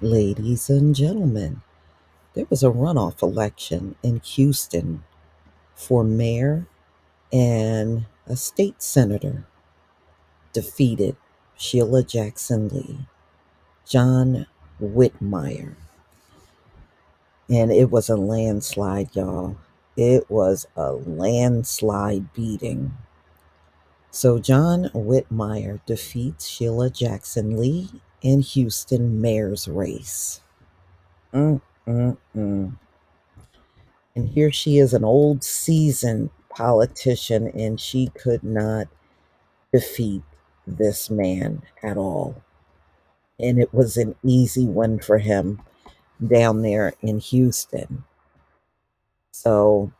Ladies and gentlemen, there was a runoff election in Houston for mayor, and a state senator defeated Sheila Jackson Lee, John Whitmire. And it was a landslide, y'all. It was a landslide beating. So, John Whitmire defeats Sheila Jackson Lee in Houston mayor's race. Mm, mm, mm. And here she is, an old seasoned politician, and she could not defeat this man at all. And it was an easy win for him down there in Houston. So,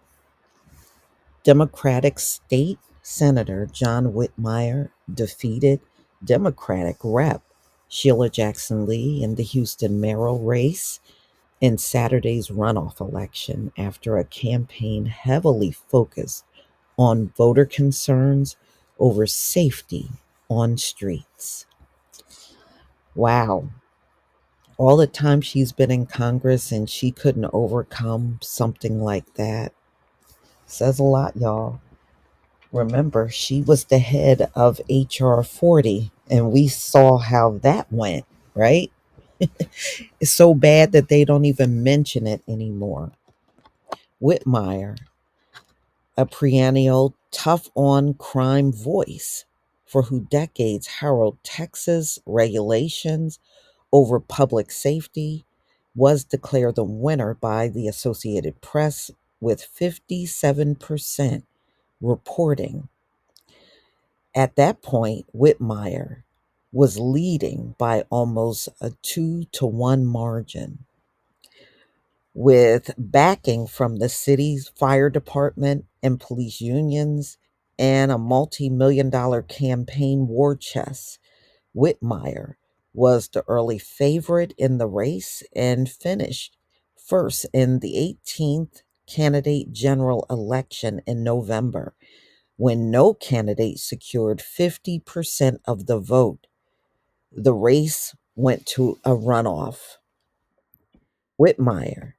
Democratic State Senator John Whitmire defeated Democratic Rep Sheila Jackson Lee in the Houston mayoral race in Saturday's runoff election after a campaign heavily focused on voter concerns over safety on streets. Wow. All the time she's been in Congress and she couldn't overcome something like that says a lot, y'all. Remember, she was the head of HR 40, and we saw how that went, right? It's so bad that they don't even mention it anymore. Whitmire, a perennial tough on crime voice for who decades heralded Texas regulations over public safety, was declared the winner by the Associated Press with 57% reporting. At that point, Whitmire was leading by almost a 2-1 margin. With backing from the city's fire department and police unions and a multi-million dollar campaign war chest, Whitmire was the early favorite in the race and finished first in the 18th candidate general election in November, when no candidate secured 50% of the vote. The race went to a runoff. Whitmire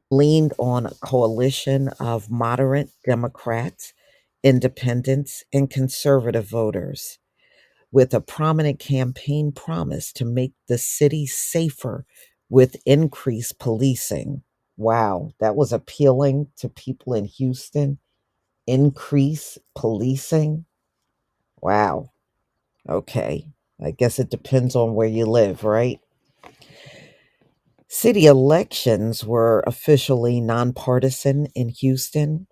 leaned on a coalition of moderate Democrats, independents, and conservative voters, with a prominent campaign promise to make the city safer with increased policing. Wow, that was appealing to people in Houston. Increase policing. Wow. Okay. I guess it depends on where you live, right? City elections were officially nonpartisan in Houston,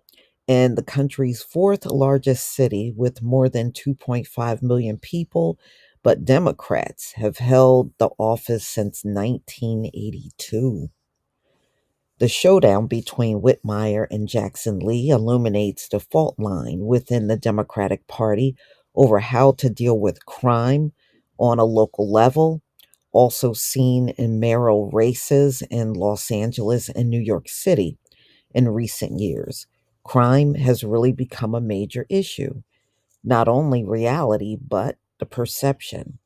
and the country's fourth largest city with more than 2.5 million people, but Democrats have held the office since 1982. The showdown between Whitmire and Jackson Lee illuminates the fault line within the Democratic Party over how to deal with crime on a local level, also seen in mayoral races in Los Angeles and New York City in recent years. Crime has really become a major issue, not only reality, but the perception.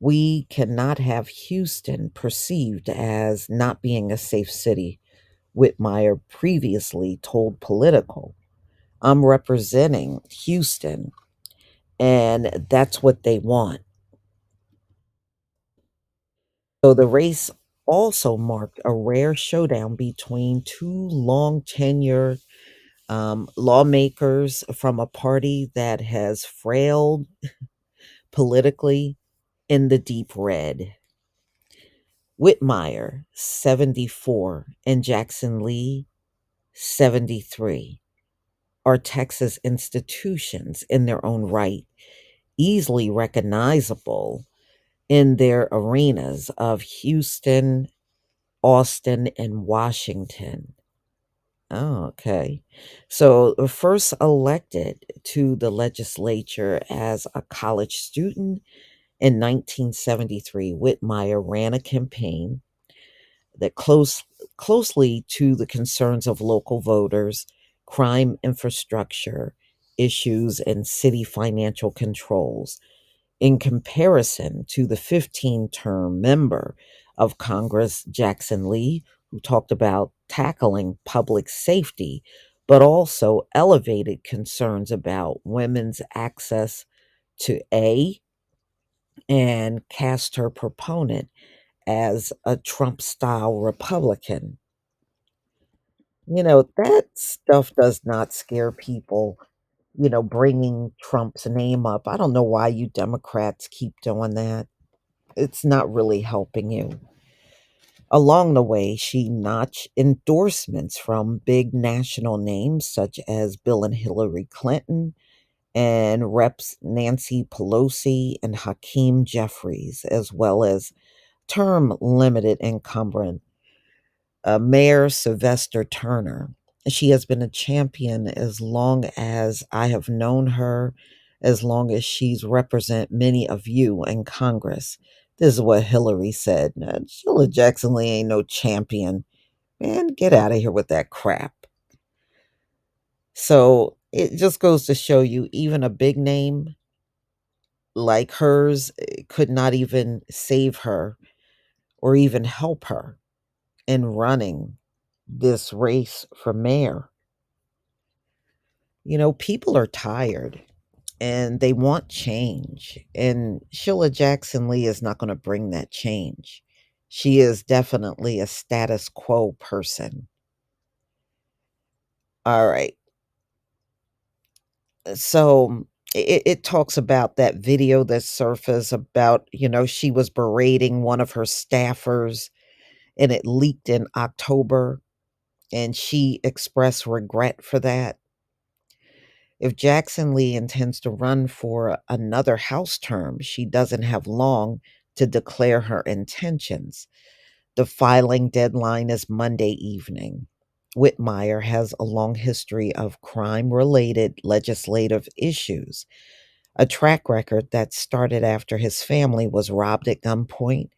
We cannot have Houston perceived as not being a safe city, Whitmire previously told Political. I'm representing Houston, and that's what they want. So the race also marked a rare showdown between two long tenured lawmakers from a party that has frailed politically in the deep red. Whitmire, 74, and Jackson Lee, 73, are Texas institutions in their own right, easily recognizable in their arenas of Houston, Austin, and Washington. Oh, okay. So, first elected to the legislature as a college student in 1973, Whitmire ran a campaign that closely to the concerns of local voters, crime infrastructure issues, and city financial controls. in comparison to the 15-term member of Congress, Jackson Lee, who talked about tackling public safety, but also elevated concerns about women's access to A and cast her proponent as a Trump style Republican. That stuff does not scare people, bringing Trump's name up. I don't know why you Democrats keep doing that. It's not really helping you. Along the way, she notched endorsements from big national names such as Bill and Hillary Clinton and Reps Nancy Pelosi and Hakeem Jeffries, as well as term limited incumbent Mayor Sylvester Turner. She has been a champion as long as I have known her, as long as she's represent many of you in Congress. This is what Hillary said. Sheila Jackson Lee ain't no champion. Man, get out of here with that crap. So it just goes to show you, even a big name like hers could not even save her or even help her in running this race for mayor. People are tired and they want change. And Sheila Jackson Lee is not going to bring that change. She is definitely a status quo person. All right. So it talks about that video that surfaced about, she was berating one of her staffers and it leaked in October and she expressed regret for that. If Jackson Lee intends to run for another House term, she doesn't have long to declare her intentions. The filing deadline is Monday evening. Whitmire has a long history of crime related legislative issues, a track record that started after his family was robbed at gunpoint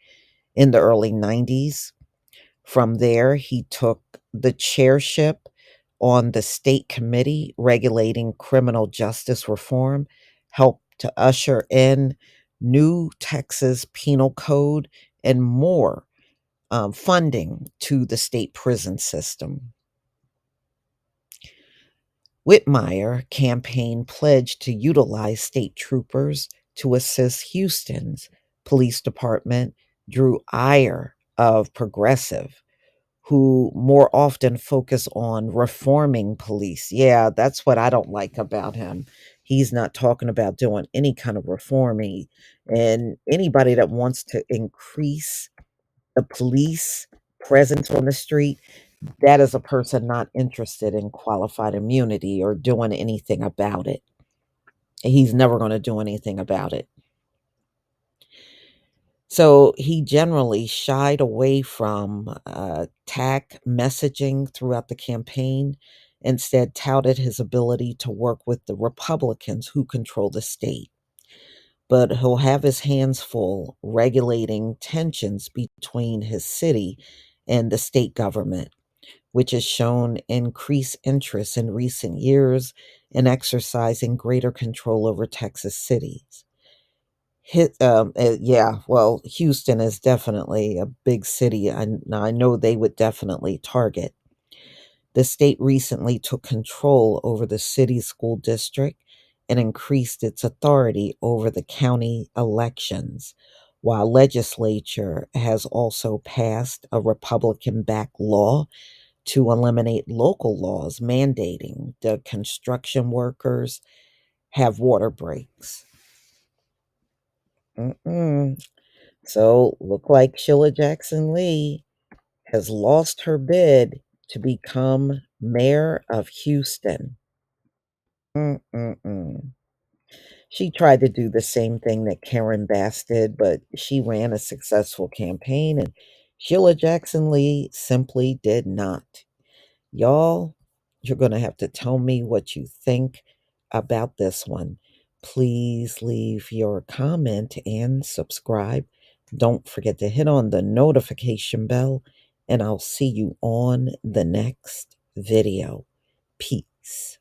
in the early 90s. From there, he took the chairship on the state committee regulating criminal justice reform, helped to usher in new Texas penal code and more funding to the state prison system. Whitmire campaign pledged to utilize state troopers to assist Houston's police department, drew ire of progressive who more often focus on reforming police. Yeah, that's what I don't like about him. He's not talking about doing any kind of reforming. And anybody that wants to increase the police presence on the street, that is a person not interested in qualified immunity or doing anything about it. He's never going to do anything about it. So he generally shied away from tack messaging throughout the campaign, instead, touted his ability to work with the Republicans who control the state. But he'll have his hands full regulating tensions between his city and the state government, which has shown increased interest in recent years in exercising greater control over Texas cities. Yeah, well, Houston is definitely a big city. I know they would definitely target. The state recently took control over the city school district and increased its authority over the county elections, while legislature has also passed a Republican-backed law to eliminate local laws mandating the construction workers have water breaks. Mm-mm. So, look like Sheila Jackson Lee has lost her bid to become mayor of Houston. Mm-mm-mm. She tried to do the same thing that Karen Bass did, but she ran a successful campaign, and Sheila Jackson Lee simply did not. Y'all, you're going to have to tell me what you think about this one. Please leave your comment and subscribe. Don't forget to hit on the notification bell, and I'll see you on the next video. Peace.